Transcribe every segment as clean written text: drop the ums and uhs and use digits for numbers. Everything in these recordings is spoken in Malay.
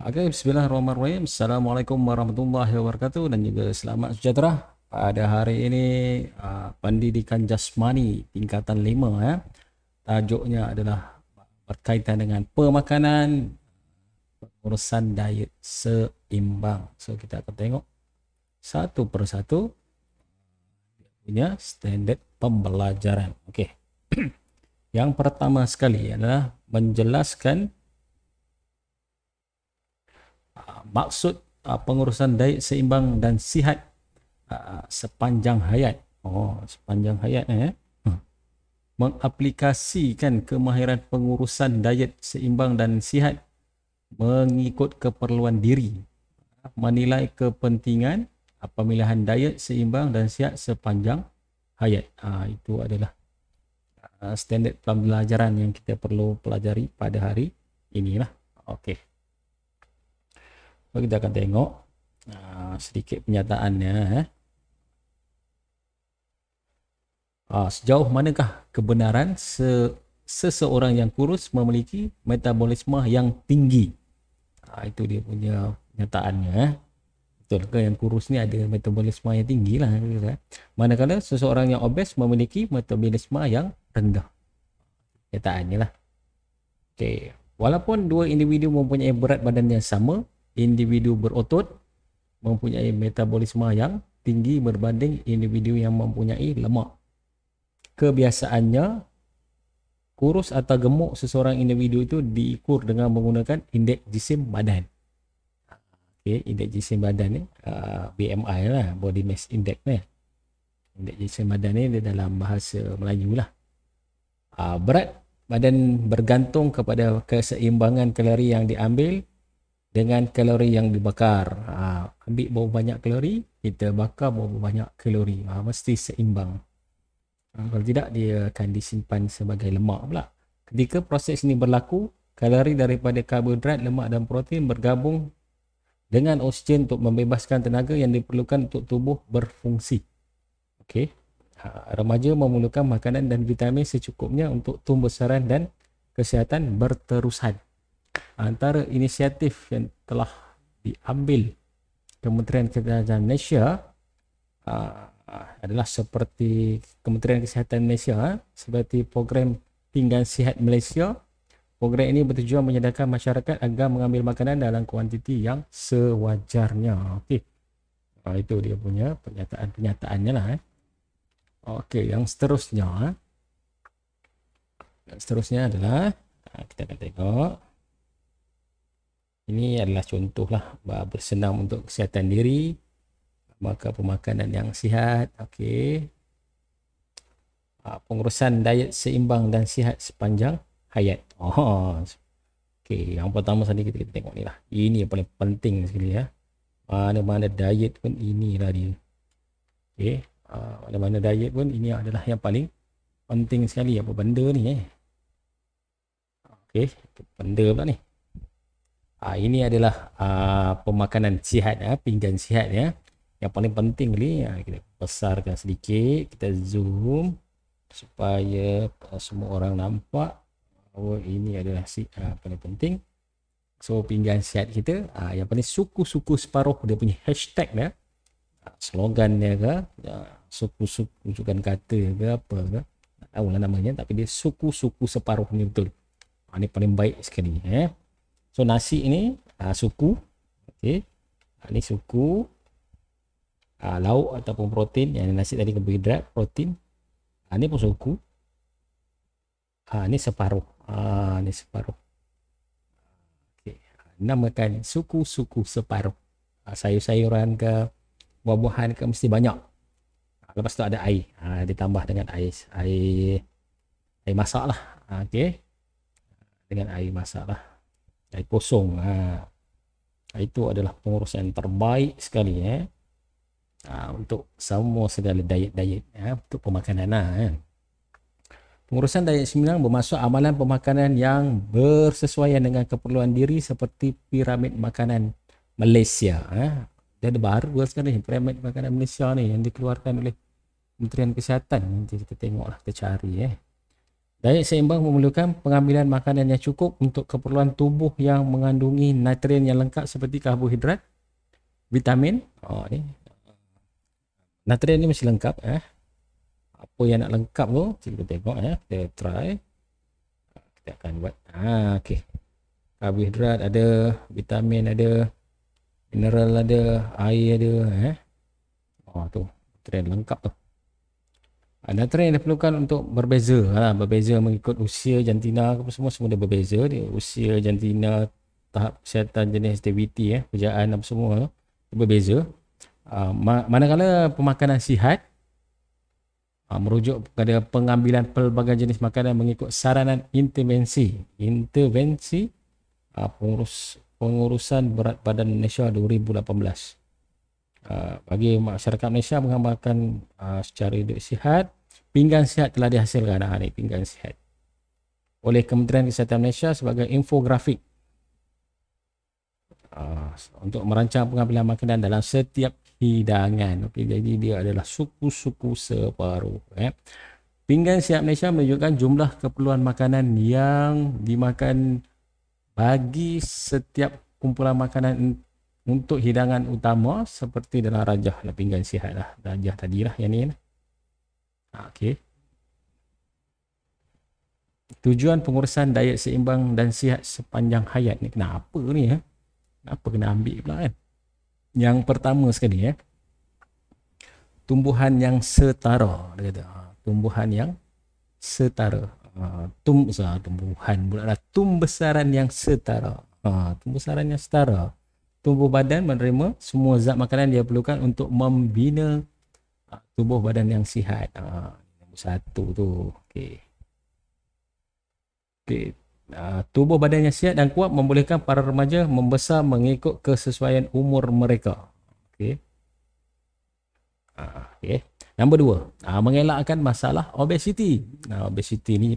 Oke, bismillahirrahmanirrahim. Assalamualaikum warahmatullahi wabarakatuh dan juga selamat sejahtera. Pada hari ini pendidikan jasmani tingkatan 5 ya. Tajuknya adalah berkaitan dengan pemakanan, urusan diet seimbang. So kita akan tengok satu persatu punya standard pembelajaran. Okey. Yang pertama sekali adalah menjelaskan maksud pengurusan diet seimbang dan sihat sepanjang hayat. Sepanjang hayat mengaplikasikan kemahiran pengurusan diet seimbang dan sihat mengikut keperluan diri. Menilai kepentingan pemilihan diet seimbang dan sihat sepanjang hayat. Itu adalah standard pembelajaran yang kita perlu pelajari pada hari inilah. Okey. Kita akan tengok sedikit penyataannya. Sejauh manakah kebenaran seseorang yang kurus memiliki metabolisme yang tinggi? Itu dia punya penyataannya. Betul ke yang kurus ni ada metabolisme yang tinggi lah. Manakala seseorang yang obes memiliki metabolisme yang rendah. Penyataannya lah. Okay. Walaupun dua individu mempunyai berat badan yang sama, individu berotot mempunyai metabolisme yang tinggi berbanding individu yang mempunyai lemak. Kebiasaannya, kurus atau gemuk seseorang individu itu diukur dengan menggunakan indeks jisim badan. Okay, indeks jisim badan ni BMI lah, body mass index ni. Indeks jisim badan ni dia dalam bahasa Melayu lah. Berat badan bergantung kepada keseimbangan kalori yang diambil dengan kalori yang dibakar. Ambil berapa banyak kalori, kita bakar berapa banyak kalori. Mesti seimbang. Kalau tidak, dia akan disimpan sebagai lemak pula. Ketika proses ini berlaku, kalori daripada karbohidrat, lemak dan protein bergabung dengan oksigen untuk membebaskan tenaga yang diperlukan untuk tubuh berfungsi. Okey. Remaja memerlukan makanan dan vitamin secukupnya untuk tumbuh besaran dan kesihatan berterusan. Antara inisiatif yang telah diambil Kementerian Kesihatan Malaysia adalah seperti Kementerian Kesihatan Malaysia seperti program Pinggan Sihat Malaysia. Program ini bertujuan menyadarkan masyarakat agar mengambil makanan dalam kuantiti yang sewajarnya. Okey. Itu dia punya pernyataan-pernyataannya lah. Okey, yang seterusnya adalah kita akan tengok. Ini adalah contohlah bersenam untuk kesihatan diri, maka pemakanan yang sihat. Okey. Pengurusan diet seimbang dan sihat sepanjang hayat. Okey, yang pertama tadi kita tengok ni lah. Ini yang paling penting sekali ya. Mana-mana diet pun inilah dia. Okey, mana-mana diet pun ini adalah yang paling penting sekali. Apa benda ni Okey, benda pula ni. Ini adalah pemakanan sihat pinggan sihat ya. Yang paling penting ni kita besarkan sedikit, kita zoom supaya semua orang nampak bahawa ini adalah paling penting. So pinggan sihat kita, yang paling suku-suku separuh, dia punya hashtag dia, slogannya ke, suku-suku rujukan kata ke apa ke, tak tahulah namanya, tapi dia suku-suku separuh ni betul. Ini paling baik sekali So nasi ini suku. Okey. Ini suku. Lauk ataupun protein. Yang nasi tadi karbohidrat, protein. Ini pun suku. Ini separuh. Ini separuh. Okey. Namakan suku-suku separuh. Sayur-sayuran ke, buah-buahan ke mesti banyak. Lepas tu ada air. Ditambah dengan air masak lah. Okey. Dengan air masak lah. Air kosong. Itu adalah pengurusan terbaik sekali untuk semua segala diet-diet untuk pemakanan Pengurusan diet seimbang bermaksud amalan pemakanan yang bersesuaian dengan keperluan diri seperti piramid makanan Malaysia. Dia ada baru sekali piramid makanan Malaysia ni yang dikeluarkan oleh Kementerian Kesihatan. Nanti kita tengoklah, kita cari Diet seimbang memerlukan pengambilan makanan yang cukup untuk keperluan tubuh yang mengandungi nutrien yang lengkap seperti karbohidrat, vitamin. Ni nutrien ni mesti lengkap. Apa yang nak lengkap tu, kita tengok. Kita try. Kita akan buat. Okay. Karbohidrat ada, vitamin ada, mineral ada, air ada. Tu nutrien lengkap tu. Nutrien yang diperlukan untuk berbeza. Berbeza mengikut usia jantina, semua dia berbeza. Dia usia jantina, tahap kesihatan, jenis aktiviti, kerjaan apa semua berbeza. Manakala pemakanan sihat merujuk kepada pengambilan pelbagai jenis makanan mengikut saranan intervensi pengurusan berat badan Malaysia 2018. Bagi masyarakat Malaysia mengamalkan secara hidup sihat, pinggan sihat telah dihasilkan. Ni pinggan sihat oleh Kementerian Kesihatan Malaysia sebagai infografik untuk merancang pengambilan makanan dalam setiap hidangan. Jadi dia adalah suku-suku separuh. Pinggan sihat Malaysia menunjukkan jumlah keperluan makanan yang dimakan bagi setiap kumpulan makanan untuk hidangan utama seperti dalam rajah pinggan sihat rajah tadilah yang ni. Okey. Tujuan pengurusan diet seimbang dan sihat sepanjang hayat ni kenapa ni Kenapa kena ambil pula kan? Yang pertama sekali tumbuhan yang setara, dia kata. Tumbuhan yang setara. Tumbuhan pula lah. Tumbesaran yang setara. Tumbesaran yang setara. Tubuh badan menerima semua zat makanan dia perlukan untuk membina tubuh badan yang sihat. Nombor satu tu. Okey. Tubuh badan yang sihat dan kuat membolehkan para remaja membesar mengikut kesesuaian umur mereka. Okey. Nombor dua, mengelakkan masalah obesiti. Obesiti ni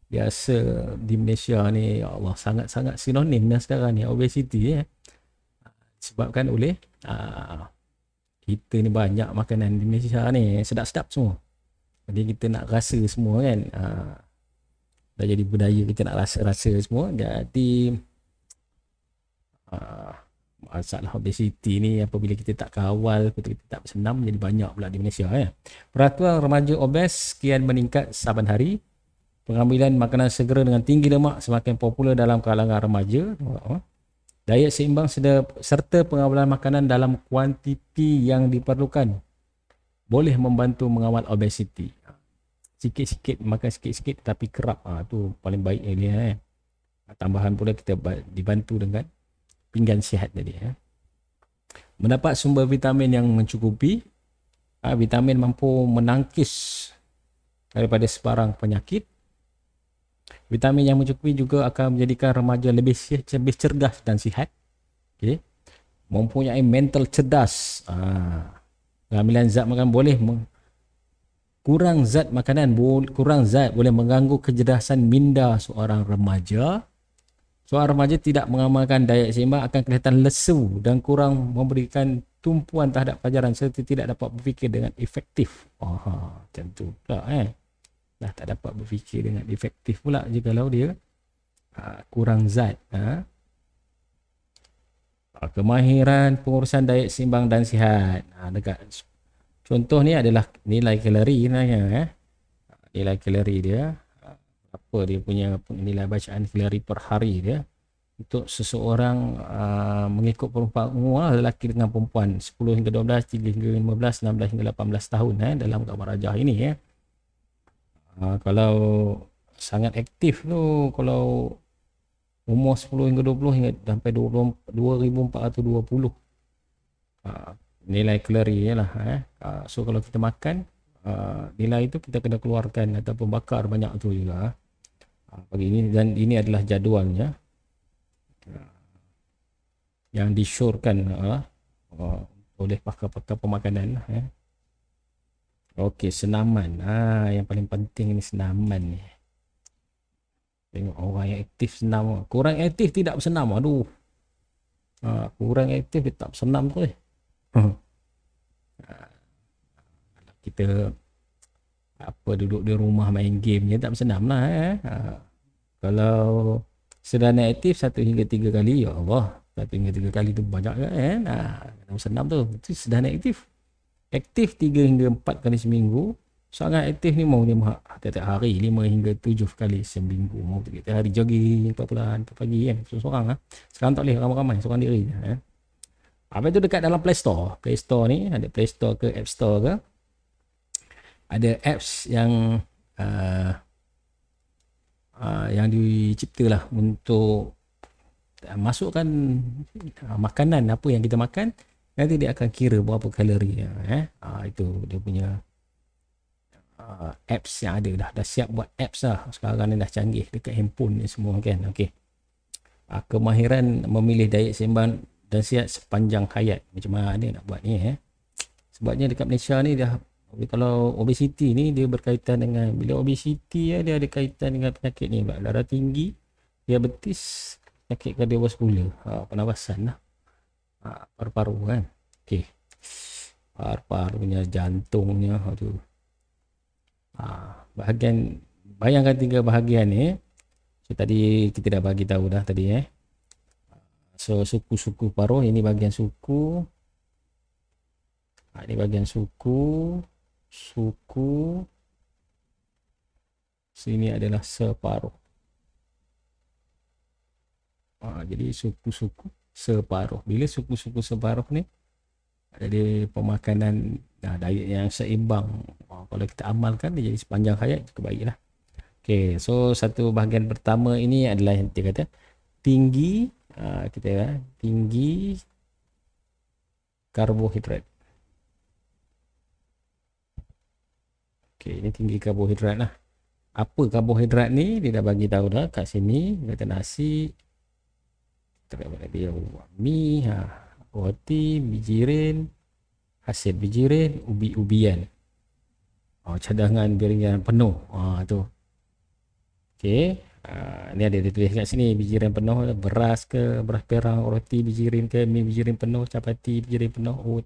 biasa di Malaysia ni, ya Allah, sangat-sangat sinonim dah sekarang ni obesiti. Disebabkan oleh kita ni banyak makanan di Malaysia ni sedap-sedap semua. Jadi kita nak rasa semua kan. Dah jadi budaya kita nak rasa-rasa semua. Jadi masalah obesiti ni apabila kita tak kawal, kita tak bersenam, jadi banyak pula di Malaysia. Peraturan remaja obes kian meningkat saban hari. Pengambilan makanan segera dengan tinggi lemak semakin popular dalam kalangan remaja. Diet seimbang serta pengambilan makanan dalam kuantiti yang diperlukan boleh membantu mengawal obesiti. Sikit-sikit, makan sikit-sikit tapi kerap. Tu paling baik dia. Tambahan pula kita dibantu dengan pinggan sihat tadi. Mendapat sumber vitamin yang mencukupi. Vitamin mampu menangkis daripada sebarang penyakit. Vitamin yang mencukupi juga akan menjadikan remaja lebih cerdas dan sihat. Okay. Mempunyai mental cerdas. Pengambilan zat makan kurang zat boleh mengganggu kecerdasan minda seorang remaja. Seorang remaja tidak mengamalkan diet seimbang akan kelihatan lesu dan kurang memberikan tumpuan terhadap pelajaran serta tidak dapat berfikir dengan efektif. Macam tu pula dah tak dapat berfikir dengan efektif pula jikalau dia kurang zat. Kemahiran pengurusan diet seimbang dan sihat. Dekat contoh ni adalah nilai kalori nilai kalori dia. Apa dia punya nilai bacaan kalori per hari dia untuk seseorang mengikut perempuan umur lelaki dengan perempuan 10 hingga 12, 3 hingga 15, 16 hingga 18 tahun dalam gambar rajah ini. Kalau sangat aktif tu, kalau umur 10 hingga 20 hingga sampai 2420 nilai kalori lah. So kalau kita makan nilai itu kita kena keluarkan ataupun bakar banyak tu juga. Bagi ini, dan ini adalah jadualnya yang disyorkan oleh pakar-pakar pemakanan. Okey, senaman. Yang paling penting ni senaman ni. Tengok orang yang aktif senam. Kurang aktif tidak bersenam. Aduh. Kurang aktif dia tak bersenam tu. Kita Apa duduk di rumah main game je tak bersenam lah Kalau sederhana aktif 1 hingga 3 kali, ya Allah, 1 hingga 3 kali tu banyak kan. Kena bersenam tu. Itu sederhana aktif. Aktif 3 hingga 4 kali seminggu. Sangat aktif ni mau dia tiap-tiap hari 5 hingga 7 kali seminggu. Mau tiap hari jogging pelan-pelan pagi kan, seorang lah. Sekarang tak boleh ramai-ramai, seorang diri Apa itu dekat dalam Play Store. Play Store ni ada Play Store ke App Store ke, ada apps yang diciptalah untuk masukkan makanan apa yang kita makan, nanti dia akan kira berapa kalori itu dia punya apps yang ada dah siap buat apps lah. Sekarang ni dah canggih dekat handphone ni semua kan. Okey. Kemahiran memilih diet seimbang dan sihat sepanjang hayat. Macam mana nak buat ni Sebabnya dekat Malaysia ni dah, kalau obesiti ni dia berkaitan dengan, bila obesiti dia ada kaitan dengan penyakit ni, darah tinggi, diabetes, penyakit kardiovaskular, pernafasan lah, paru-paru kan. Okey. Paru-parunya, jantungnya, bahagian, bayangkan 3 bahagian ni. So tadi kita dah bagi tahu dah tadi So suku-suku paruh, ini bahagian suku. Ini bahagian suku. Sini adalah separuh. Jadi suku-suku separuh. Bila suku-suku separuh ni ada di pemakanan diet yang seimbang, kalau kita amalkan dia jadi sepanjang hayat cukup baiklah. Okey, so satu bahagian pertama ini adalah yang dia kata tinggi tinggi karbohidrat. Okey, ini tinggi karbohidrat lah. Apa karbohidrat ni? Dia dah bagi tahu dah kat sini. Kata nasi, mi, roti, bijirin, hasil bijirin, ubi-ubian. Cadangan biringan penuh. Tu. Okey. Ni ada ditulis kat sini, bijirin penuh, beras ke, beras perang, roti bijirin ke, mi bijirin penuh, capati bijirin penuh.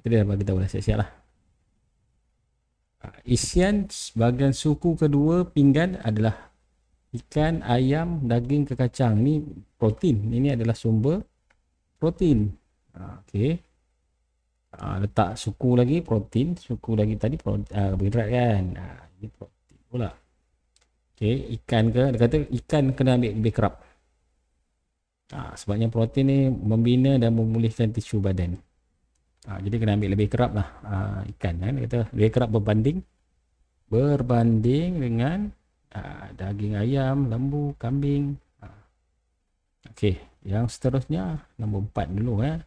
Itu dia dah bagi tahu dah, siap-siap lah. Isian bahagian suku kedua pinggan adalah ikan, ayam, daging ke kacang. Ni protein. Ini adalah sumber protein. Okey. Letak suku lagi protein, suku lagi tadi karbohidrat kan. Ini protein pula. Okey, ikan ke, dia kata ikan kena ambil lebih kerap. Sebabnya protein ni membina dan memulihkan tisu badan. Jadi kena ambil lebih kerap lah ikan kan. Dia kata lebih kerap berbanding dengan daging ayam, lembu, kambing. Okey, yang seterusnya nombor 4 dulu 4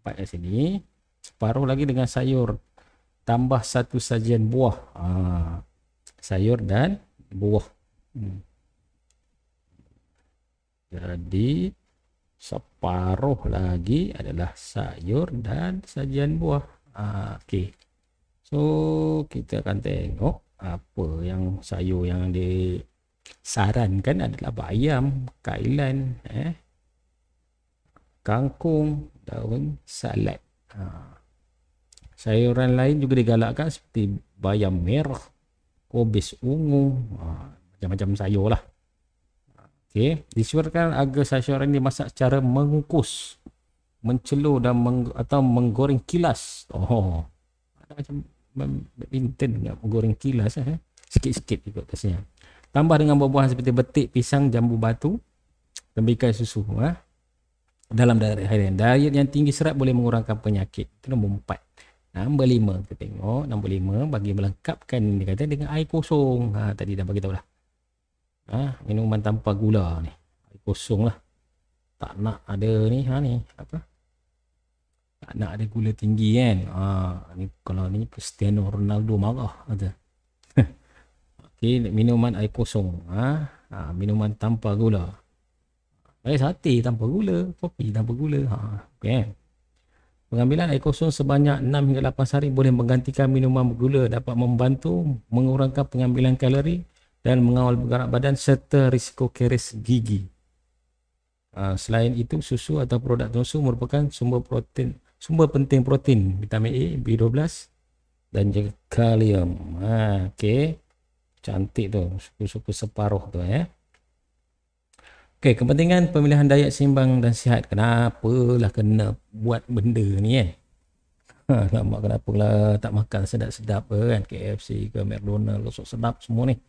kat sini. Separuh lagi dengan sayur, tambah 1 sajian buah. Sayur dan buah. Jadi separuh lagi adalah sayur dan sajian buah. Okey. So kita akan tengok apa yang sayur yang disarankan adalah bayam, kailan, kangkung, daun salad. Sayuran lain juga digalakkan seperti bayam merah, kobis ungu, macam-macam sayur lah. Okey, disyorkan agar sayuran dimasak secara mengukus, mencelur dan atau menggoreng kilas. Ada macam badminton dengan menggoreng kilas sikit-sikit ikut biasanya. Tambah dengan buah-buahan seperti betik, pisang, jambu batu, tembikar susu dalam diet harian. Diet yang tinggi serat boleh mengurangkan penyakit. Itu nombor 4. Nombor 5 kita tengok. Nombor 5 bagi melengkapkan, dia kata dengan air kosong. Tadi dah bagi tahu lah. Minuman tanpa gula ni, air kosong lah. Tak nak ada ni apa, tak nak ada gula tinggi kan. Ni kalau ni Cristiano Ronaldo marah kata. Okey, minuman air kosong, minuman tanpa gula. Sate tanpa gula, kopi tanpa gula. Okey. Pengambilan air kosong sebanyak 6 hingga 8 sehari boleh menggantikan minuman bergula, dapat membantu mengurangkan pengambilan kalori dan mengawal berat badan serta risiko keris gigi. Selain itu, susu atau produk susu merupakan sumber penting protein, vitamin A, B12, dan juga kalium. Okey. Cantik tu, suku-suku separuh tu ya. Okey, kepentingan pemilihan diet seimbang dan sihat. Kenapalah kena buat benda ni kan? Lama kenapa lah tak makan sedap-sedap kan, KFC ke McDonald, sok sedap semua ni.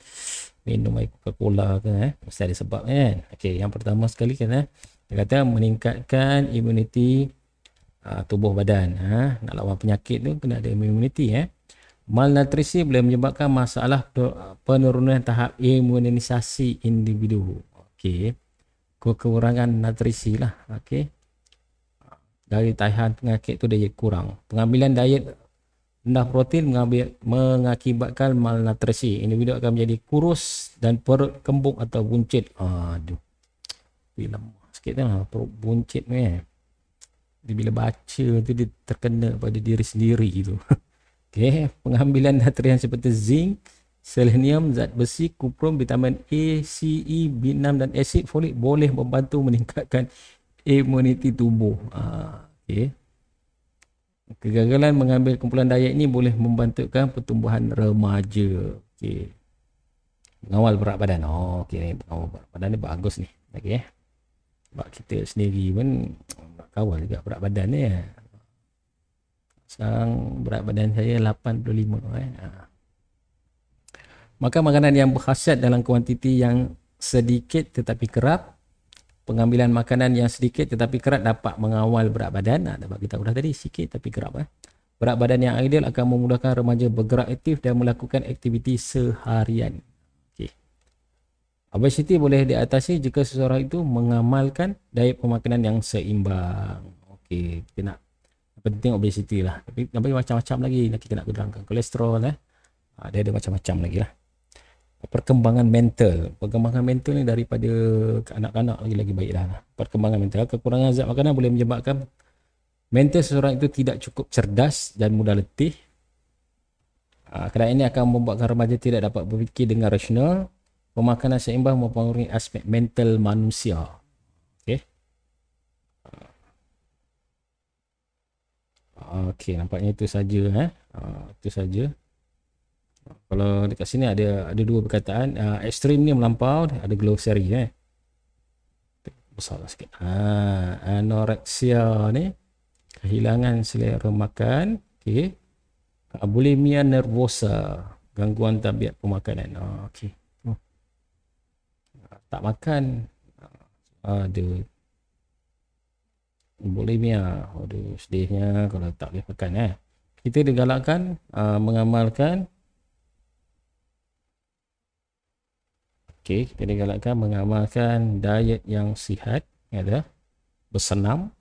Minum air Coca-Cola ke mesti ada sebab kan. Okey, yang pertama sekali kan dia kata meningkatkan imuniti tubuh badan. Nak lawan penyakit tu kena ada imuniti Malnutrisi boleh menyebabkan masalah penurunan tahap imunisasi individu. Okey. Kekurangan nutrisi lah. Okey. Dari tahan penyakit tu dia kurang. Pengambilan diet rendah protein mengakibatkan malnutrisi. Individu akan menjadi kurus dan perut kembung atau buncit. Aduh. Film sikit lah perut buncit ni. Dia bila baca tu dia terkena pada diri sendiri tu. Okey, pengambilan nutrien seperti zinc, selenium, zat besi, kuprum, vitamin A, C, E, B6 dan asid folik boleh membantu meningkatkan imuniti tubuh. Okey. Kegagalan mengambil kumpulan diet ini boleh membantukan pertumbuhan remaja. Okey. Mengawal berat badan. Okey, mengawal berat badan ni bagus ni. Okey. Sebab kita sendiri pun nak kawal juga berat badan ni. Sekarang berat badan saya 85 Makan makanan yang berkhasiat dalam kuantiti yang sedikit tetapi kerap. Pengambilan makanan yang sedikit tetapi kerap dapat mengawal berat badan. Dapat kita dah tadi sikit tapi kerap Berat badan yang ideal akan memudahkan remaja bergerak aktif dan melakukan aktiviti seharian. Okey. Obesiti boleh diatasi jika seseorang itu mengamalkan diet pemakanan yang seimbang. Okey, kita nak penting obesiti lah. Tapi macam-macam lagi kita nak kurangkan kolesterol dia ada macam-macam lagi lah. Perkembangan mental ni daripada kanak-kanak lagi baik lah. Perkembangan mental, kekurangan zat makanan boleh menyebabkan mental seseorang itu tidak cukup cerdas dan mudah letih. Kerana ini akan membuatkan remaja tidak dapat berfikir dengan rasional. Pemakanan seimbang mempengaruhi aspek mental manusia. Okey. Okey, nampaknya itu saja itu saja. Kalau dekat sini ada dua perkataan, ekstrim ni melampau, ada glossary besar sikit. Anoreksia ni kehilangan selera makan. Okey. Bulimia nervosa, gangguan tabiat pemakanan. Okey. Tak makan ada bulimia. Aduh, sedihnya kalau tak boleh makan Kita digalakkan mengamalkan kita digalakkan mengamalkan diet yang sihat, bersenam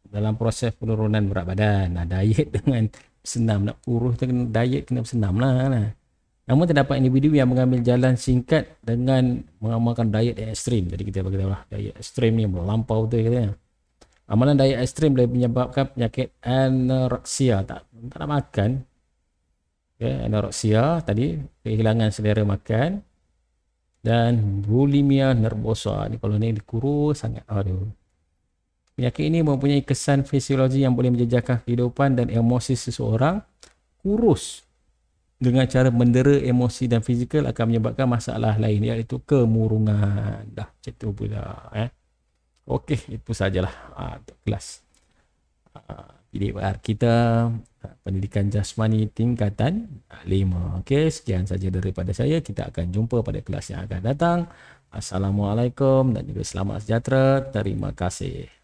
dalam proses penurunan berat badan. Diet dengan senam, nak kurus tu diet kena bersenam lah. Namun terdapat individu yang mengambil jalan singkat dengan mengamalkan diet yang ekstrim. Jadi kita bagi tahu lah, diet ekstrim ni melampau tu katanya. Amalan diet ekstrim boleh menyebabkan penyakit anoreksia, tak nak makan. Anoreksia tadi, kehilangan selera makan, dan bulimia nervosa ni kalau ni kurus sangat. Penyakit ini mempunyai kesan fisiologi yang boleh menjejakkan kehidupan dan emosi seseorang. Kurus dengan cara mendera emosi dan fizikal akan menyebabkan masalah lain, iaitu kemurungan. Dah macam tu pula Okey, itu sajalah untuk kelas PDPR kita, pendidikan jasmani tingkatan 5. Okey, sekian saja daripada saya. Kita akan jumpa pada kelas yang akan datang. Assalamualaikum dan juga selamat sejahtera. Terima kasih.